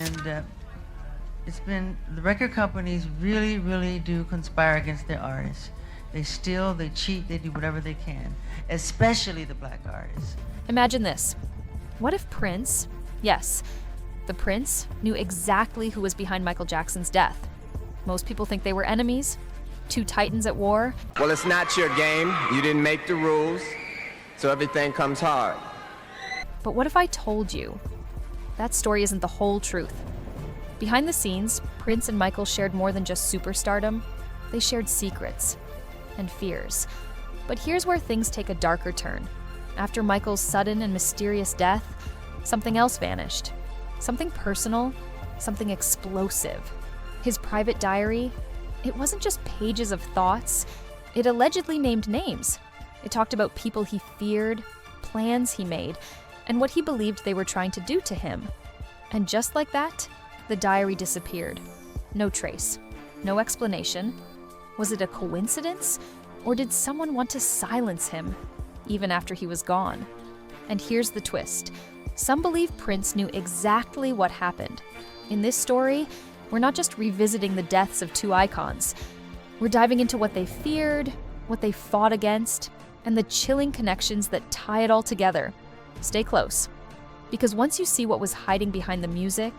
And the record companies really do conspire against their artists. They steal, they cheat, they do whatever they can, especially the black artists. Imagine this. What if Prince, yes, the Prince, knew exactly who was behind Michael Jackson's death? Most people think they were enemies, two titans at war. Well, it's not your game. You didn't make the rules, so everything comes hard. But what if I told you that story isn't the whole truth? Behind the scenes, Prince and Michael shared more than just superstardom. They shared secrets and fears. But here's where things take a darker turn. After Michael's sudden and mysterious death, something else vanished. Something personal, something explosive. His private diary, it wasn't just pages of thoughts. It allegedly named names. It talked about people he feared, plans he made, and what he believed they were trying to do to him. And just like that, the diary disappeared. No trace, no explanation. Was it a coincidence? Or did someone want to silence him, even after he was gone? And here's the twist. Some believe Prince knew exactly what happened. In this story, we're not just revisiting the deaths of two icons. We're diving into what they feared, what they fought against, and the chilling connections that tie it all together. Stay close, because once you see what was hiding behind the music,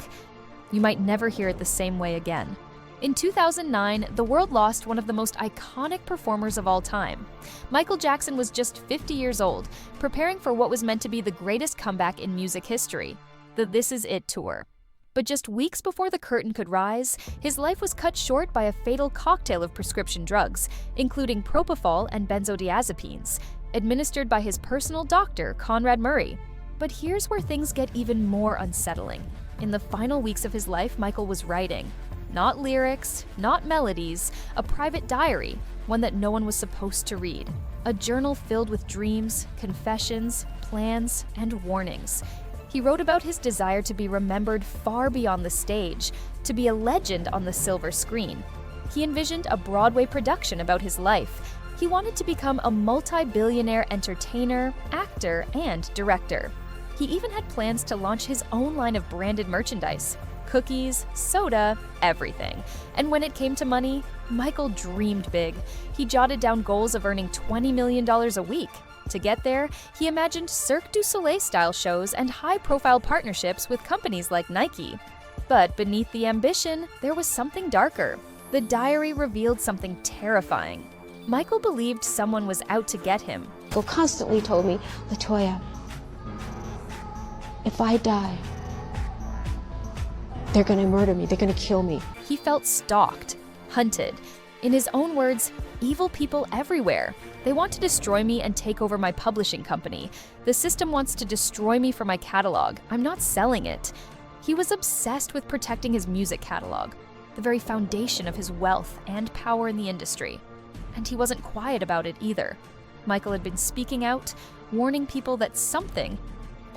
you might never hear it the same way again. In 2009, the world lost one of the most iconic performers of all time. Michael Jackson was just 50 years old, preparing for what was meant to be the greatest comeback in music history, the This Is It tour. But just weeks before the curtain could rise, his life was cut short by a fatal cocktail of prescription drugs, including propofol and benzodiazepines, administered by his personal doctor, Conrad Murray. But here's where things get even more unsettling. In the final weeks of his life, Michael was writing. Not lyrics, not melodies, a private diary, one that no one was supposed to read. A journal filled with dreams, confessions, plans, and warnings. He wrote about his desire to be remembered far beyond the stage, to be a legend on the silver screen. He envisioned a Broadway production about his life. He wanted to become a multi-billionaire entertainer, actor, and director. He even had plans to launch his own line of branded merchandise. Cookies, soda, everything. And when it came to money, Michael dreamed big. He jotted down goals of earning $20 million a week. To get there, he imagined Cirque du Soleil-style shows and high-profile partnerships with companies like Nike. But beneath the ambition, there was something darker. The diary revealed something terrifying. Michael believed someone was out to get him. People constantly told me, "Latoya, if I die, they're gonna murder me, they're gonna kill me." He felt stalked, hunted. In his own words, evil people everywhere. They want to destroy me and take over my publishing company. The system wants to destroy me for my catalog. I'm not selling it. He was obsessed with protecting his music catalog, the very foundation of his wealth and power in the industry. And he wasn't quiet about it either. Michael had been speaking out, warning people that something,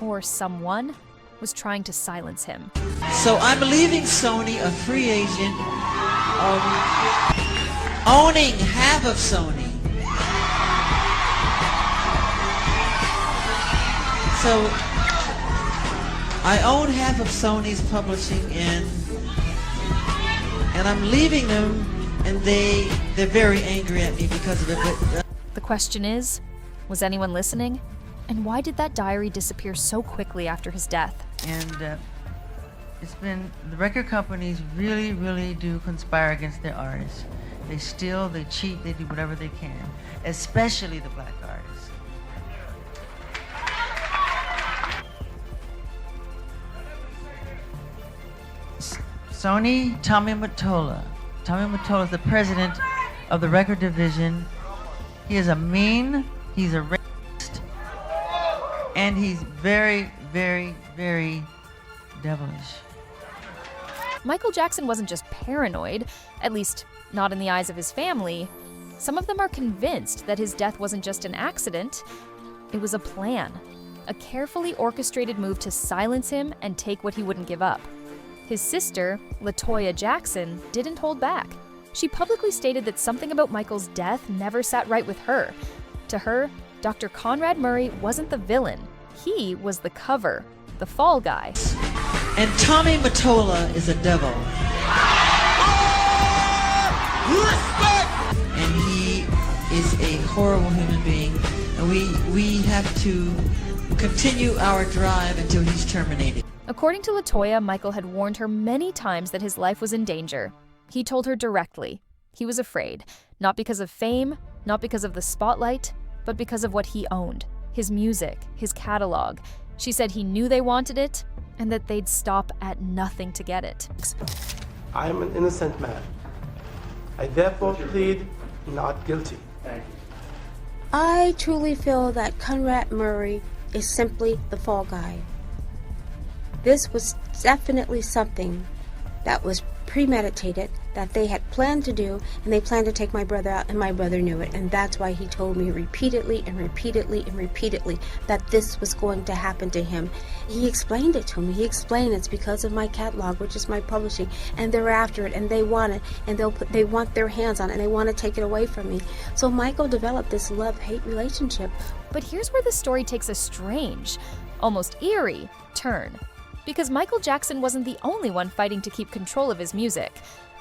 or someone, was trying to silence him. So I'm leaving Sony a free agent, owning half of Sony. So I own half of Sony's publishing, and I'm leaving them, and they're very angry at me because of it. But the question is, was anyone listening? And why did that diary disappear so quickly after his death? And the record companies really do conspire against their artists. They steal, they cheat, they do whatever they can, especially the black artists. Sony, Tommy Mottola. Tommy Mottola is the president of the record division. He is he's a racist, and he's very devilish. Michael Jackson wasn't just paranoid, at least not in the eyes of his family. Some of them are convinced that his death wasn't just an accident, it was a plan. A carefully orchestrated move to silence him and take what he wouldn't give up. His sister, Latoya Jackson, didn't hold back. She publicly stated that something about Michael's death never sat right with her. To her, Dr. Conrad Murray wasn't the villain. He was the cover, the fall guy. And Tommy Mottola is a devil. And he is a horrible human being. And we have to continue our drive until he's terminated. According to LaToya, Michael had warned her many times that his life was in danger. He told her directly. He was afraid, not because of fame, not because of the spotlight, but because of what he owned, his music, his catalog. She said he knew they wanted it, and that they'd stop at nothing to get it. I am an innocent man. I therefore plead not guilty. I truly feel that Conrad Murray is simply the fall guy. This was definitely something that was premeditated, that they had planned to do, and they planned to take my brother out, and my brother knew it, and that's why he told me repeatedly and repeatedly and repeatedly that this was going to happen to him. He explained it to me. He explained it's because of my catalog, which is my publishing, and they're after it, and they want it, and they want their hands on it, and they want to take it away from me. So Michael developed this love-hate relationship. But here's where the story takes a strange, almost eerie, turn. Because Michael Jackson wasn't the only one fighting to keep control of his music.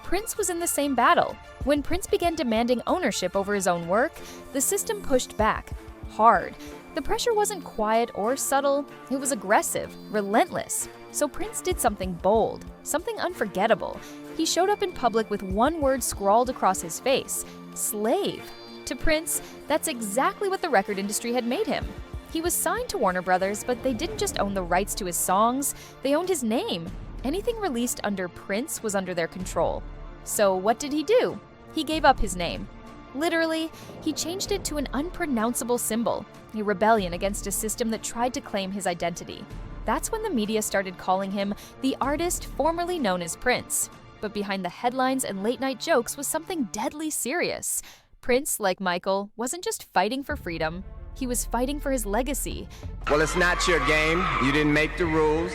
Prince was in the same battle. When Prince began demanding ownership over his own work, the system pushed back, hard. The pressure wasn't quiet or subtle, it was aggressive, relentless. So Prince did something bold, something unforgettable. He showed up in public with one word scrawled across his face: slave. To Prince, that's exactly what the record industry had made him. He was signed to Warner Brothers, but they didn't just own the rights to his songs, they owned his name. Anything released under Prince was under their control. So what did he do? He gave up his name. Literally, he changed it to an unpronounceable symbol, a rebellion against a system that tried to claim his identity. That's when the media started calling him the artist formerly known as Prince. But behind the headlines and late-night jokes was something deadly serious. Prince, like Michael, wasn't just fighting for freedom. He was fighting for his legacy. Well, it's not your game. You didn't make the rules,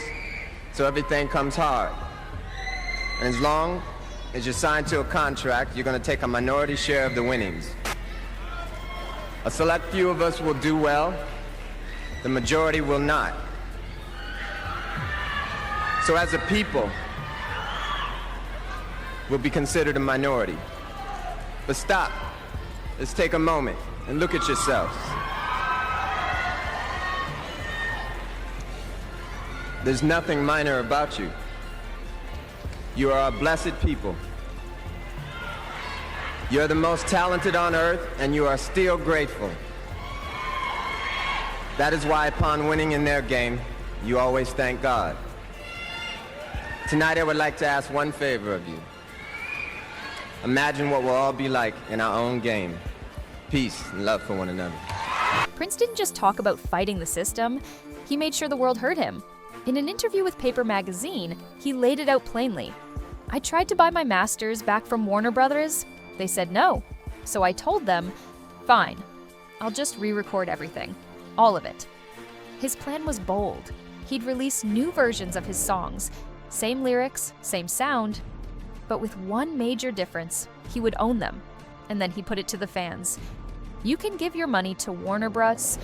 so everything comes hard. And as long as you're signed to a contract, you're going to take a minority share of the winnings. A select few of us will do well. The majority will not. So as a people, we'll be considered a minority. But stop. Let's take a moment and look at yourselves. There's nothing minor about you. You are a blessed people. You're the most talented on earth, and you are still grateful. That is why upon winning in their game, you always thank God. Tonight I would like to ask one favor of you. Imagine what we'll all be like in our own game. Peace and love for one another. Prince didn't just talk about fighting the system, he made sure the world heard him. In an interview with Paper Magazine, he laid it out plainly. I tried to buy my masters back from Warner Brothers. They said no. So I told them, fine, I'll just re-record everything. All of it. His plan was bold. He'd release new versions of his songs. Same lyrics, same sound, but with one major difference. He would own them. And then he put it to the fans. You can give your money to Warner Bros.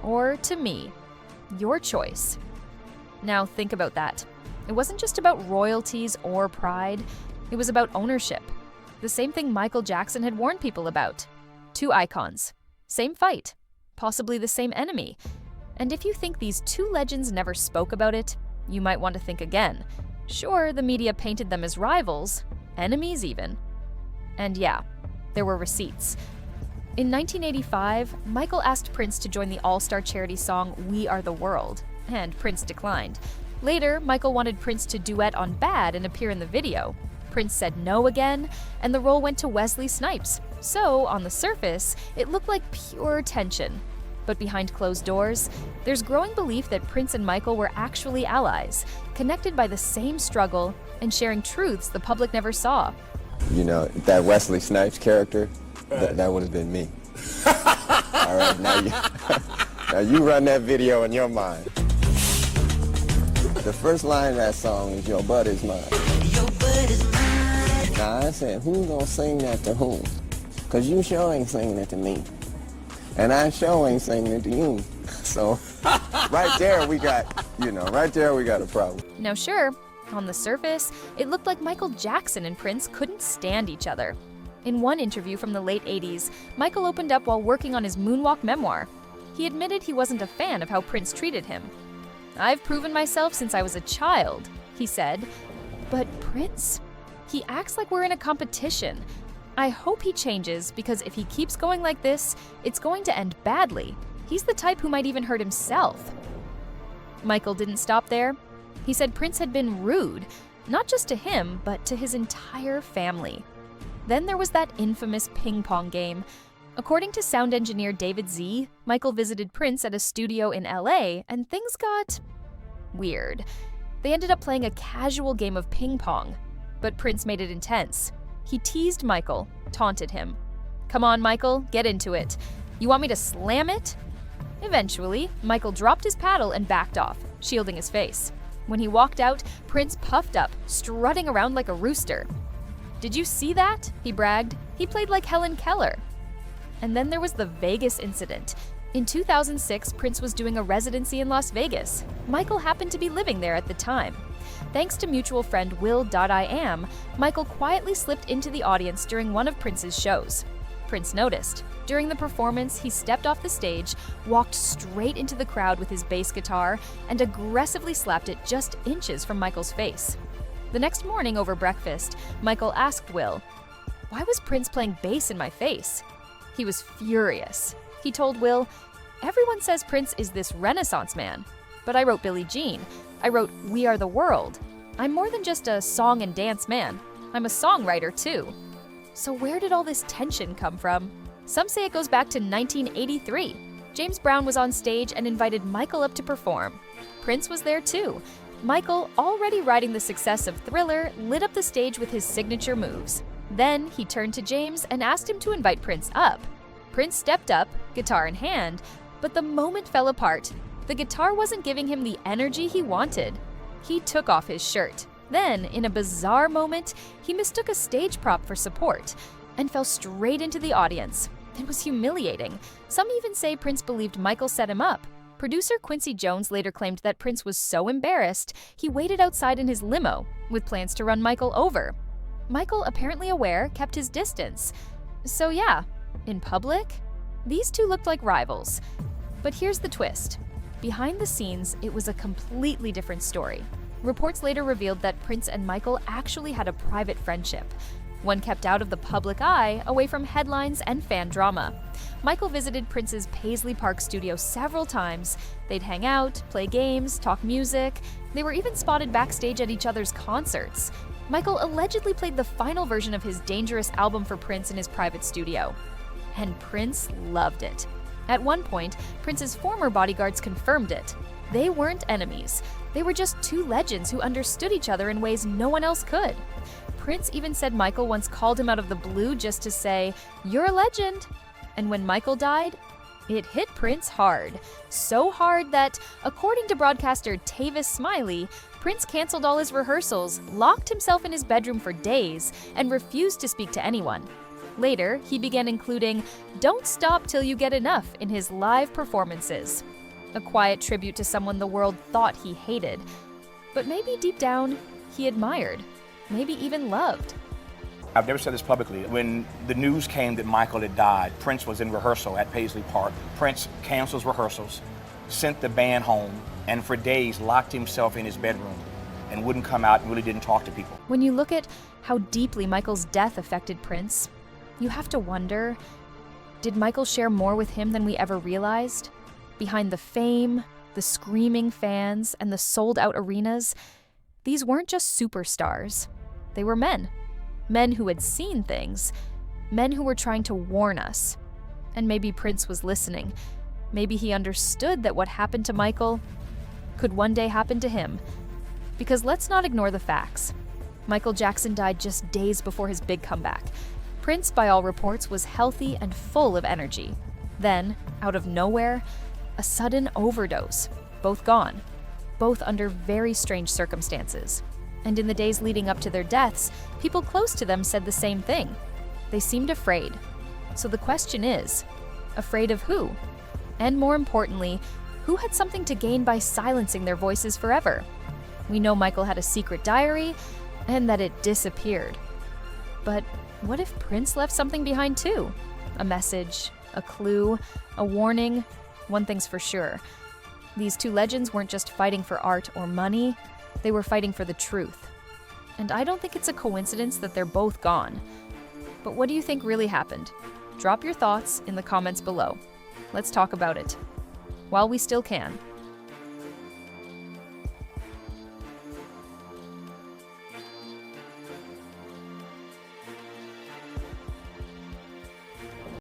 Or to me. Your choice. Now think about that. It wasn't just about royalties or pride. It was about ownership. The same thing Michael Jackson had warned people about. Two icons. Same fight. Possibly the same enemy. And if you think these two legends never spoke about it, you might want to think again. Sure, the media painted them as rivals, enemies even. And yeah, there were receipts. In 1985, Michael asked Prince to join the all-star charity song We Are the World, and Prince declined. Later, Michael wanted Prince to duet on Bad and appear in the video. Prince said no again, and the role went to Wesley Snipes. So, on the surface, it looked like pure tension. But behind closed doors, there's growing belief that Prince and Michael were actually allies, connected by the same struggle and sharing truths the public never saw. You know, that Wesley Snipes character, that would have been me. All right, now you run that video in your mind. The first line of that song is "Your butt is mine." Your butt is mine. Now I said, who's gonna sing that to whom? Cause you sure ain't singing it to me. And I sure ain't singing it to you. So right there we got a problem. Now sure, on the surface, it looked like Michael Jackson and Prince couldn't stand each other. In one interview from the late 80s, Michael opened up while working on his moonwalk memoir. He admitted he wasn't a fan of how Prince treated him. "I've proven myself since I was a child," he said. But Prince? He acts like we're in a competition. I hope he changes, because if he keeps going like this, it's going to end badly. He's the type who might even hurt himself. Michael didn't stop there. He said Prince had been rude, not just to him, but to his entire family. Then there was that infamous ping pong game. According to sound engineer David Z, Michael visited Prince at a studio in LA, and things got weird. They ended up playing a casual game of ping pong, but Prince made it intense. He teased Michael, taunted him. "Come on, Michael, get into it. You want me to slam it?" Eventually, Michael dropped his paddle and backed off, shielding his face. When he walked out, Prince puffed up, strutting around like a rooster. "Did you see that?" he bragged. "He played like Helen Keller." And then there was the Vegas incident. In 2006, Prince was doing a residency in Las Vegas. Michael happened to be living there at the time. Thanks to mutual friend Will.I.am, Michael quietly slipped into the audience during one of Prince's shows. Prince noticed. During the performance, he stepped off the stage, walked straight into the crowd with his bass guitar, and aggressively slapped it just inches from Michael's face. The next morning over breakfast, Michael asked Will, "Why was Prince playing bass in my face?" He was furious. He told Will, "Everyone says Prince is this Renaissance man, but I wrote Billie Jean. I wrote We Are the World. I'm more than just a song and dance man. I'm a songwriter too." So where did all this tension come from? Some say it goes back to 1983. James Brown was on stage and invited Michael up to perform. Prince was there too. Michael, already riding the success of Thriller, lit up the stage with his signature moves. Then he turned to James and asked him to invite Prince up. Prince stepped up, guitar in hand, but the moment fell apart. The guitar wasn't giving him the energy he wanted. He took off his shirt. Then, in a bizarre moment, he mistook a stage prop for support and fell straight into the audience. It was humiliating. Some even say Prince believed Michael set him up. Producer Quincy Jones later claimed that Prince was so embarrassed, he waited outside in his limo, with plans to run Michael over. Michael, apparently aware, kept his distance. So yeah, in public, these two looked like rivals. But here's the twist. Behind the scenes, it was a completely different story. Reports later revealed that Prince and Michael actually had a private friendship, one kept out of the public eye, away from headlines and fan drama. Michael visited Prince's Paisley Park studio several times. They'd hang out, play games, talk music. They were even spotted backstage at each other's concerts. Michael allegedly played the final version of his Dangerous album for Prince in his private studio. And Prince loved it. At one point, Prince's former bodyguards confirmed it. They weren't enemies. They were just two legends who understood each other in ways no one else could. Prince even said Michael once called him out of the blue just to say, "You're a legend." And when Michael died, it hit Prince hard. So hard that, according to broadcaster Tavis Smiley, Prince canceled all his rehearsals, locked himself in his bedroom for days, and refused to speak to anyone. Later, he began including "Don't Stop Till You Get Enough" in his live performances. A quiet tribute to someone the world thought he hated. But maybe deep down, he admired. Maybe even loved. I've never said this publicly. When the news came that Michael had died, Prince was in rehearsal at Paisley Park. Prince cancels rehearsals, sent the band home, and for days locked himself in his bedroom and wouldn't come out and really didn't talk to people. When you look at how deeply Michael's death affected Prince, you have to wonder, did Michael share more with him than we ever realized? Behind the fame, the screaming fans, and the sold-out arenas, these weren't just superstars. They were men. Men who had seen things. Men who were trying to warn us. And maybe Prince was listening. Maybe he understood that what happened to Michael could one day happen to him. Because let's not ignore the facts. Michael Jackson died just days before his big comeback. Prince, by all reports, was healthy and full of energy. Then, out of nowhere, a sudden overdose. Both gone. Both under very strange circumstances. And in the days leading up to their deaths, people close to them said the same thing. They seemed afraid. So the question is, afraid of who? And more importantly, Who had something to gain by silencing their voices forever? We know Michael had a secret diary, and that it disappeared. But what if Prince left something behind too? A message, a clue, a warning? One thing's for sure. These two legends weren't just fighting for art or money, they were fighting for the truth. And I don't think it's a coincidence that they're both gone. But what do you think really happened? Drop your thoughts in the comments below. Let's talk about it. While we still can.